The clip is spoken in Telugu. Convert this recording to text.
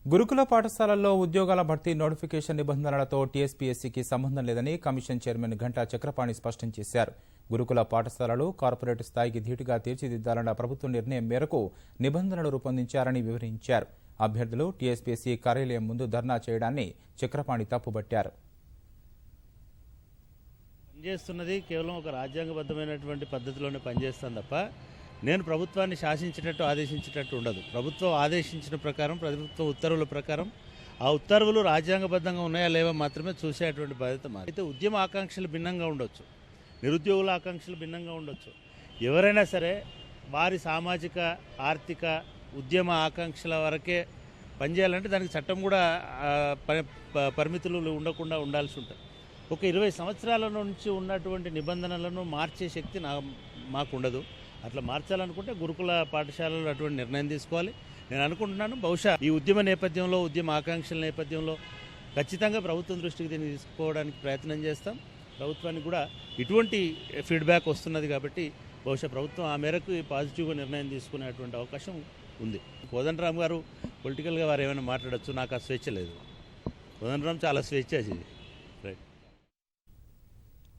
గురుకుల పాఠశాలల్లో ఉద్యోగాల భర్తీ నోటిఫికేషన్ నిబంధనలతో టీఎస్పీఎస్సీకి సంబంధం లేదని కమిషన్ చైర్మన్ ఘంటా చక్రపాణి స్పష్టం చేశారు. గురుకుల పాఠశాలలు కార్పొరేట్ స్థాయికి ధీటుగా తీర్చిదిద్దాలన్న ప్రభుత్వ నిర్ణయం మేరకు నిబంధనలు రూపొందించారని వివరించారు. అభ్యర్థులు టీఎస్పీఎస్సీ కార్యాలయం ముందు ధర్నా చేయడాన్ని చక్రపాణి తప్పుబట్టారు. పనిచేస్తున్నది కేవలం ఒక రాజ్యాంగబద్ధమైనటువంటి పద్ధతిలోనే పనిచేస్తాను తప్ప నేను ప్రభుత్వాన్ని శాసించేటట్టు ఆదేశించేటట్టు ఉండదు. ప్రభుత్వం ఆదేశించిన ప్రకారం, ప్రభుత్వ ఉత్తర్వుల ప్రకారం ఆ ఉత్తర్వులు రాజ్యాంగబద్ధంగా ఉన్నాయా లేవా మాత్రమే చూసేటువంటి బాధ్యత మాది. అయితే ఉద్యమ ఆకాంక్షలు భిన్నంగా ఉండొచ్చు, నిరుద్యోగుల ఆకాంక్షలు భిన్నంగా ఉండొచ్చు. ఎవరైనా సరే వారి సామాజిక, ఆర్థిక, ఉద్యమ ఆకాంక్షల వరకే పనిచేయాలంటే దానికి చట్టం కూడా పరిమితులు ఉండకుండా ఉండాల్సి ఉంటుంది. ఒక 20 సంవత్సరాల నుంచి ఉన్నటువంటి నిబంధనలను మార్చే శక్తి మాకు ఉండదు. అట్లా మార్చాలనుకుంటే గురుకుల పాఠశాలలు అటువంటి నిర్ణయం తీసుకోవాలి. నేను అనుకుంటున్నాను బహుశా ఈ ఉద్యమ నేపథ్యంలో, ఉద్యమ ఆకాంక్షల నేపథ్యంలో ఖచ్చితంగా ప్రభుత్వం దృష్టికి దీన్ని తీసుకోవడానికి ప్రయత్నం చేస్తాం. ప్రభుత్వానికి కూడా ఇటువంటి ఫీడ్బ్యాక్ వస్తున్నది కాబట్టి బహుశా ప్రభుత్వం ఆ మేరకు పాజిటివ్గా నిర్ణయం తీసుకునేటువంటి అవకాశం ఉంది. కోదండరామ్ గారు పొలిటికల్గా వారు ఏమైనా మాట్లాడచ్చు, నాకు ఆ స్వేచ్ఛ లేదు. కోదండరామ్ చాలా స్వేచ్ఛాజీవి.